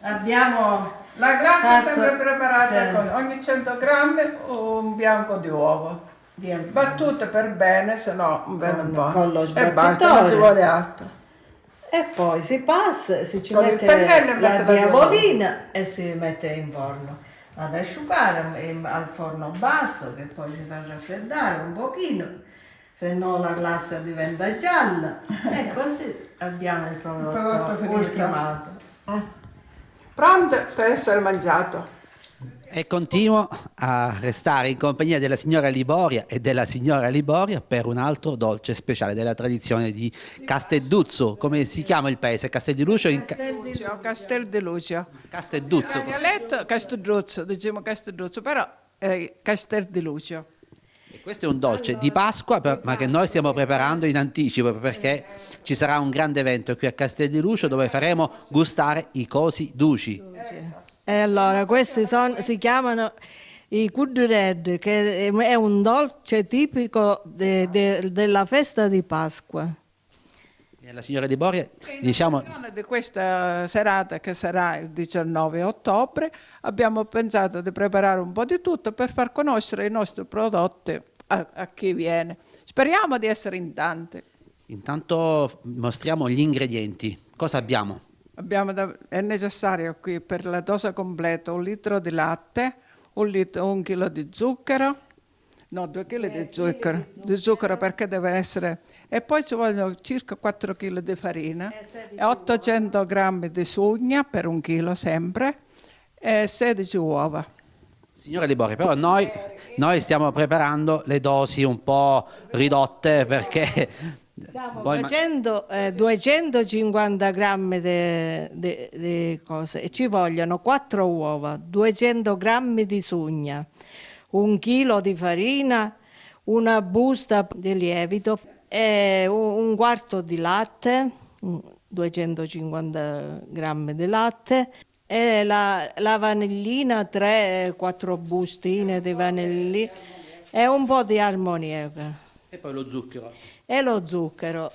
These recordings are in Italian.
abbiamo La glassa è fatto- sempre preparata sì, con ogni 100 grammi un bianco di uovo. Battute per bene, se no non viene buono. con lo E basta, non ci sbattitore. vuole altro. E poi si passa, si ci Con il mette pennello la mette la diavolina e si mette in forno ad asciugare al forno basso, che poi si fa raffreddare un pochino, se no la glassa diventa gialla e così abbiamo il prodotto finito. ultimato. Pronto per essere mangiato. E continuo a restare in compagnia della signora Liboria e della signora Liboria per un altro dolce speciale della tradizione di Castedduzzo. Come si chiama il paese? Casteldiluzzo? Castel di Lucio. Castedduzzo. In dialetto Castelduzzo, diciamo Castelduzzo, però è Castel di Lucio. E questo è un dolce di Pasqua, ma che noi stiamo preparando in anticipo perché ci sarà un grande evento qui a Castel di Lucio dove faremo gustare i cosi duci. E allora questi si chiamano i cudred, che è un dolce tipico della festa di Pasqua. E la signora Liboria, diciamo, Di questa serata che sarà il 19 ottobre abbiamo pensato di preparare un po' di tutto per far conoscere i nostri prodotti a chi viene. Speriamo di essere in tanti. intanto mostriamo gli ingredienti. Cosa abbiamo? È necessario qui per la dose completa 1 litro di latte, 1 chilo di zucchero, no 2 kg di zucchero perché deve essere, e poi ci vogliono circa 4 kg di farina, e 800 grammi di sugna per 1 chilo sempre, e 16 uova. Signora Liboria, però noi stiamo preparando le dosi un po' ridotte perché Stiamo poi facendo 250 grammi di cose e ci vogliono 4 uova, 200 grammi di sugna, 1 chilo di farina, una busta di lievito, e un quarto di latte, 250 grammi di latte, e la vanillina, 3-4 bustine di vanillina e un po' di ammoniaca. e poi lo zucchero. E lo zucchero,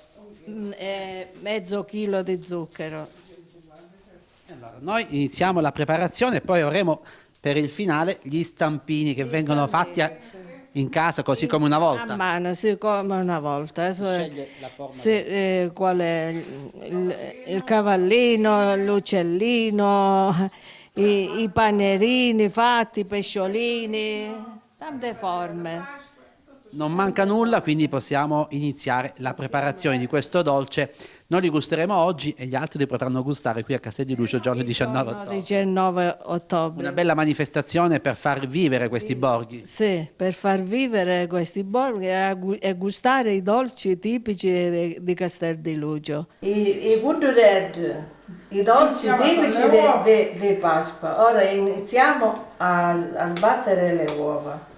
mezzo chilo di zucchero. Allora, noi iniziamo la preparazione e poi avremo per il finale gli stampini che vengono fatti in casa così come una A volta. mano, sì, come una volta. Sceglie la forma Sì, qual è il cavallino, l'uccellino, i panerini fatti, i pesciolini, tante forme. Non manca nulla, quindi possiamo iniziare la preparazione di questo dolce. Noi li gusteremo oggi e gli altri li potranno gustare qui a Castel di Lucio il giorno 19 ottobre. 19 ottobre. Una bella manifestazione per far vivere questi borghi. Sì, per far vivere questi borghi e gustare i dolci tipici di Castel di Lucio. I cudred, i dolci Iniziamo con tipici le uova. di Pasqua. Ora iniziamo a sbattere le uova.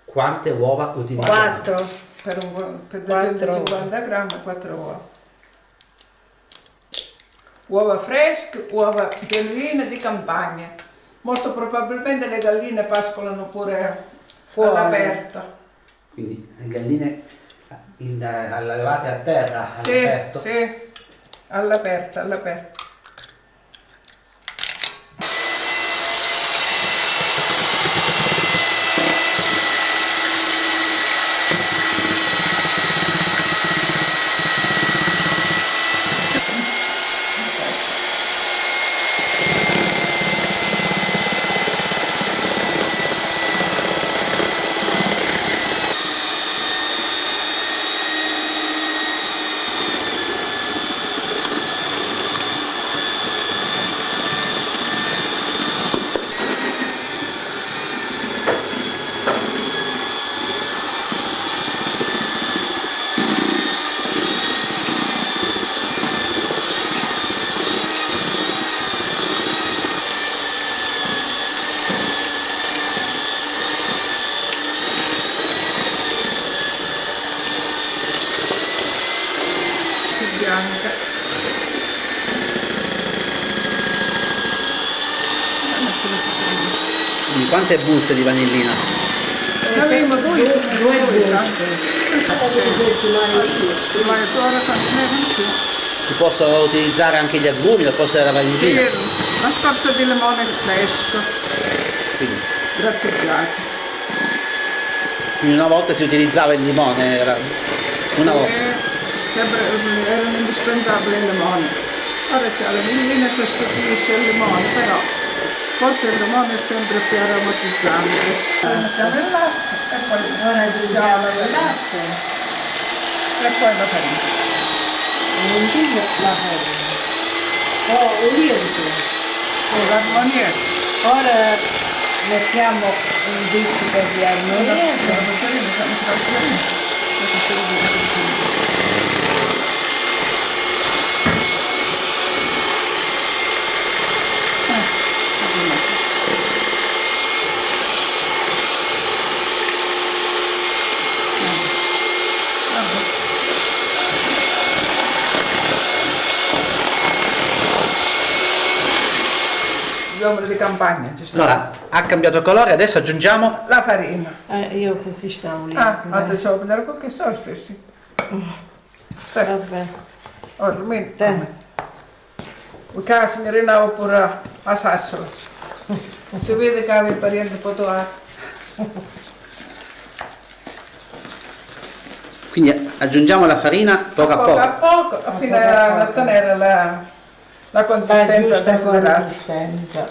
Quante uova utilizziamo? 4. Per Quattro 250 grammi 4 uova. Uova fresche, uova genuine di campagna. Molto probabilmente le galline pascolano pure Fuori. all'aperto. Quindi le galline allevate a terra, Sì, all'aperto. sì, all'aperto, all'aperto. Bianca. Quindi quante buste di vanillina? Avevamo due buste. Si possono utilizzare anche gli agrumi al posto della Sì, vanillina? la scorza di limone fresco, Quindi, grattugiato. quindi una volta si utilizzava il limone, una volta. Erano indispensabili il limone. Ora c'è la vanillina che sostituisce il limone, però forse il limone è sempre più aromatizzante. Mettiamo il latte e poi Ora aggiungiamo il latte, e poi la farina. un chilo la farina. Oh, un lievito. L'armonia. Ora mettiamo un pizzico di armonia. L'uomo di campagna, ci sta. Allora, ha cambiato colore, adesso aggiungiamo La farina. Io con chi stavo lì. Adesso devo vedere con che so stessi. Vabbè. Ormai, Te. il caso mi rinavo pure a Sassolo. Si vede che avevi parenti potuati. quindi aggiungiamo la farina poco a Poco a poco. poco, fino a ottenere la La consistenza giusta desiderata. consistenza.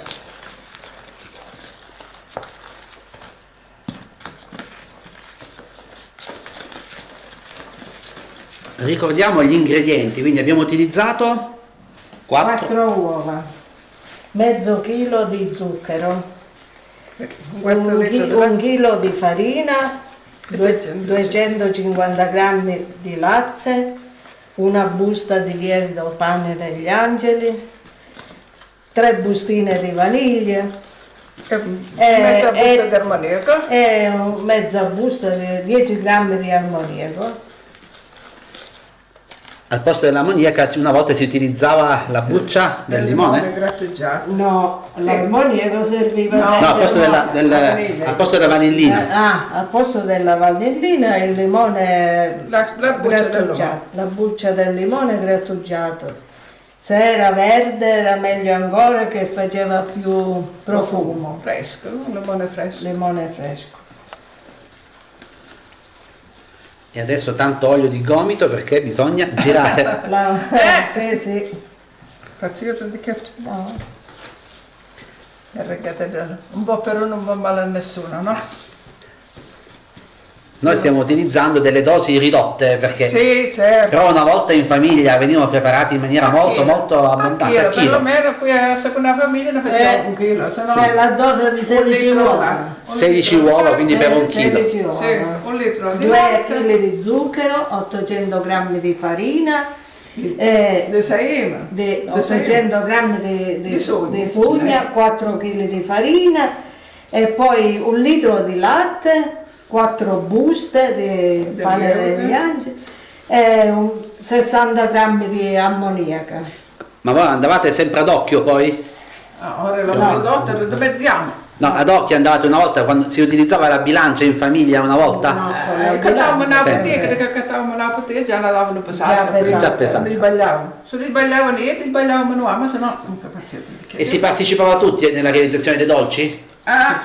Ricordiamo gli ingredienti, quindi abbiamo utilizzato 4 4 uova, mezzo chilo di zucchero, Un quarto litro di un latte. chilo di farina, 250 grammi di latte, una busta di lievito pane degli angeli, 3 bustine di vaniglia Mezza busta di armoniaco. e mezza busta di 10 grammi di armoniaco. Al posto dell'ammoniaca una volta si utilizzava la buccia del limone? grattugiato. No, Sì. l'armoniaco serviva No, No, al posto sempre vaniglia. al posto della vanillina. al posto della vanillina il limone La buccia del grattugiato, la buccia del limone grattugiato. Se era verde era meglio ancora che faceva più profumo, Fresco, un limone fresco. limone fresco. E adesso tanto olio di gomito perché bisogna girare. Sì, sì. Cazziato di che No. un po' per uno non va male a nessuno, no? Noi stiamo utilizzando delle dosi ridotte perché Sì, certo. però una volta in famiglia venivano preparati in maniera molto abbondante a chilo. Perlomeno qui a seconda famiglia ne facciamo un chilo, se no Se la dose di 16 un litro uova, là. 16 uova, quindi per un chilo. 16 uova. Sì, un litro di 2 latte, kg di zucchero, 800 grammi di farina, di saima, di 800 grammi Di sugna. di sugna, 4 kg di farina e poi un litro di latte, 4 buste di pane lievito. degli angeli e 60 grammi di ammoniaca. Ma voi andavate sempre ad occhio poi? ora la prodotta lo dimezziamo. No, ad occhio andavate una volta quando si utilizzava la bilancia in famiglia una volta? No, con la Cattavamo una bilancia, bottega, sempre. che cattavamo una bottega già la davano Già pesata. pesata. Già pesata. Li sbagliavano. Se li sbagliavano io, li sbagliavano noi, ma se no, non capacevo di E si partecipava tutti nella realizzazione dei dolci?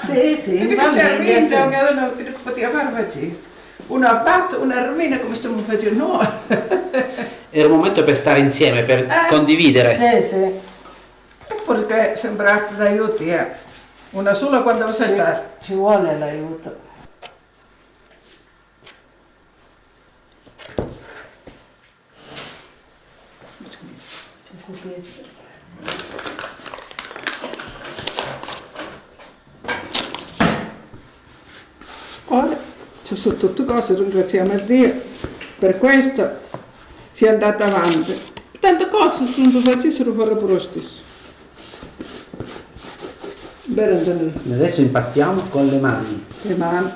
Sì, sì, Quindi va c'era bene, sì. uno che poteva fare così. Una batta, una romina come stiamo facendo noi. Era un momento per stare insieme, per condividere. Sì, sì. Perché sembrarti d'aiuto, una sola quando va a stare. Ci vuole l'aiuto. Ora, ci sono tutte cose, ringraziamo a Dio. Per questo si è andata avanti. Tante cose non si facessero fare per lo stesso. Bene, Antonio. Adesso impastiamo con le mani. Le mani,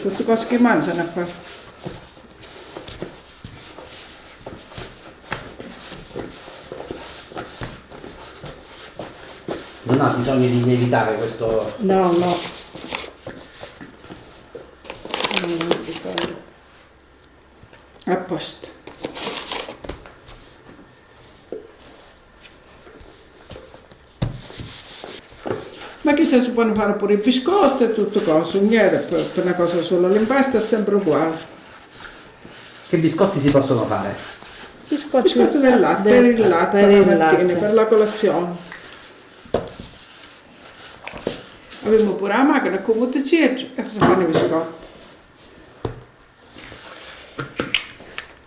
tutte cose che mangiano qua. Non ha bisogno di lievitare questo. No, no. A posto. Ma chissà, si può fare pure i biscotti e tutto cose, niente, per una cosa sola, l'impasto è sempre uguale. Che biscotti si possono fare? Biscotti del latte, per il latte, per il la mattina, latte. per la colazione. Abbiamo pure la macchina con molti ceci e si fanno i biscotti.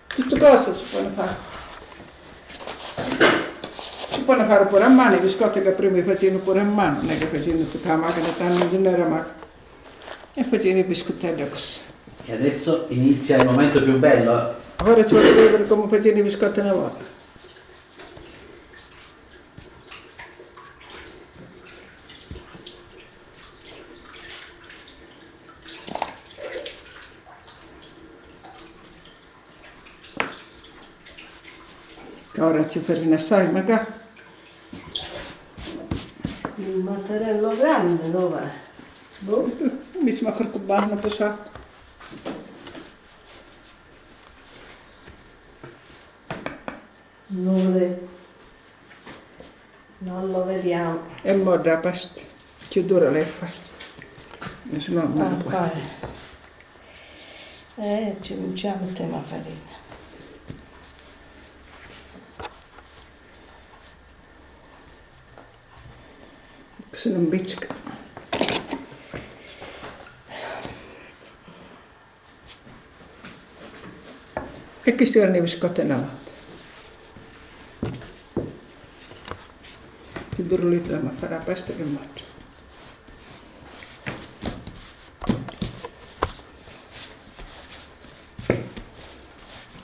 Tutte cose si possono fare. Si possono fare pure a mano, i biscotti che prima facevano pure a mano, non è che facevano tutta la macchina, tanto non era macchina. E facevano i biscottelli così. E adesso inizia il momento più bello. Ora ci voglio vedere come facevano i biscotti una volta. Ora ci farina assai, magari. Il mattarello grande dov'è? Boh, mi sembra qualche bagno passato. Non lo vediamo. E mo da pasta, che dura lei fa. Se no non Ah, può. pare. Ci mettiamo la farina. Se non bicca. E questi erano i biscotti una volta. Che dura lì da fare la pasta che mangio.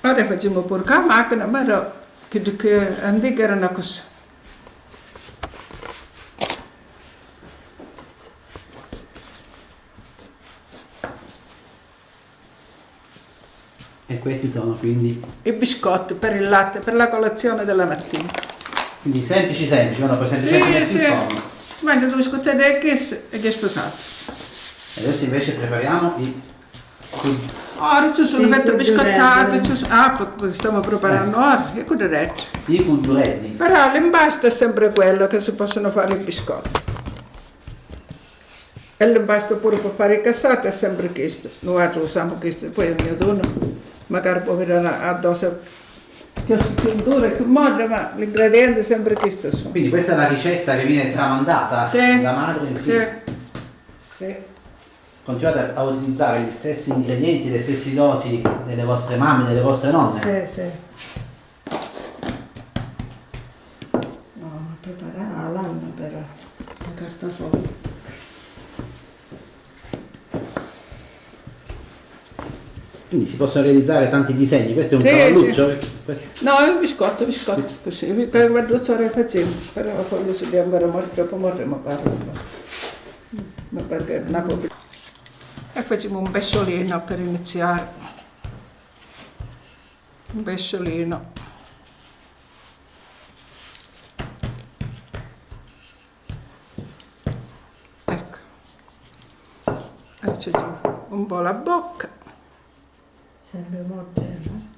Ora facciamo pure la macchina, ma era che antica era una cosa. E questi sono quindi, I biscotti per il latte, per la colazione della mattina. quindi semplici, uno poi semplicemente messi in forno. Si mangia due biscotti e che è sposato. E adesso invece prepariamo Ora ci sono Sì, fette col biscottate, giuretto. perché stiamo preparando ora, e quello retto. i cultureddi. Però l'impasto è sempre quello che si possono fare i biscotti. E l'impasto pure per fare i cassati è sempre questo. Noi usiamo questo, poi ognuno magari può avere addosso che si dura, che moda, ma l'ingrediente è sempre questo. Quindi questa è la ricetta che viene tramandata Sì, da madre in sì, figlio. sì. Continuate a utilizzare gli stessi ingredienti, le stesse dosi delle vostre mamme, delle vostre nonne. Sì, sì. No, preparare la lana per la carta foglia. Quindi si possono realizzare tanti disegni. Questo è un Sì, cavalluccio. No, è un biscotto, così. Che guardo ciò che facciamo, però la foglia si deve ancora morire, dopo morremo a parlare. Ma perché non può. E facciamo un besciolino per iniziare. Un besciolino. Ecco. E ci facciamo un po' la bocca. Sempre molto bene.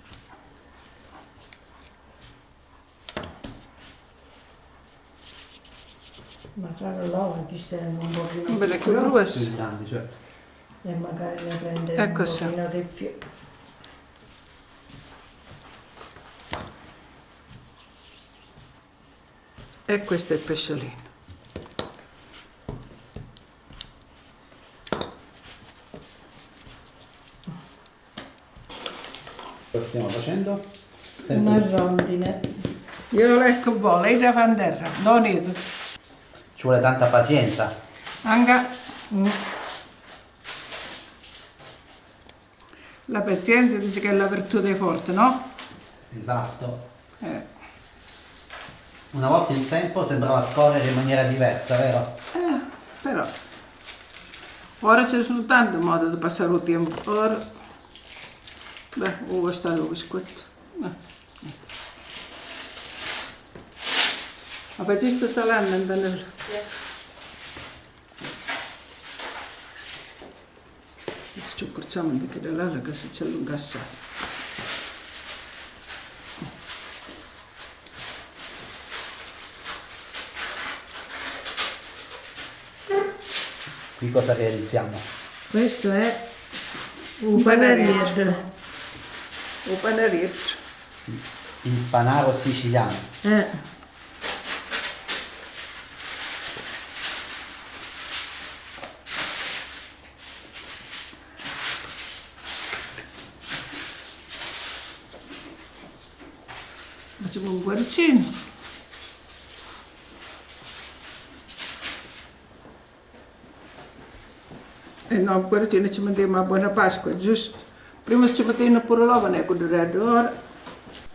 Magari l'uovo che stanno un po' più Bene, che grossi, grueso. Più grandi, cioè. e magari ne prende Ecco un sì. pochino di più. E questo è il pesciolino. Cosa stiamo facendo? Una rondine. Io ecco vuole, lei deve andare, non io. Ci vuole tanta pazienza. Anche la pazienza dice che è la virtù dei forti, no? Esatto. Eh, Una volta il tempo sembrava scorrere in maniera diversa, vero? però ora ci sono tanti modi di passare il tempo. Ora, beh, questo è il biscotto. Ma poi ci sta salendo in Danilo. Ci accorciamo di che da là che si c'è allungasse. Qui cosa realizziamo? Questo è un panariere. Un panariere. Il panaro siciliano. Facciamo un cuoricino. E no, un cuoricino ci mettiamo a buona Pasqua, giusto? Prima ci mettiamo pure l'uovo nel codurello, ora.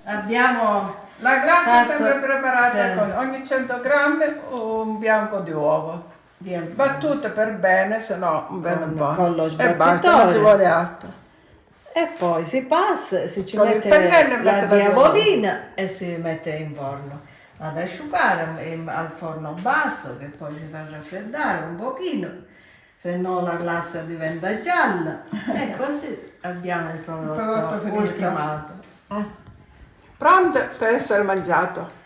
Abbiamo La glassa è fatto- sempre preparata sì. con ogni 100 grammi un bianco di uovo. Battute per bene, se no non viene buono. con lo E basta, non ci sbattitore. vuole altro. E poi si passa, si ci Con il mette pennello la mette la diavolina e si mette in forno. Ad asciugare al forno basso, che poi si fa raffreddare un pochino, se no la glassa diventa gialla. E così abbiamo il prodotto prodotto finito. ultimato. Pronto per essere mangiato.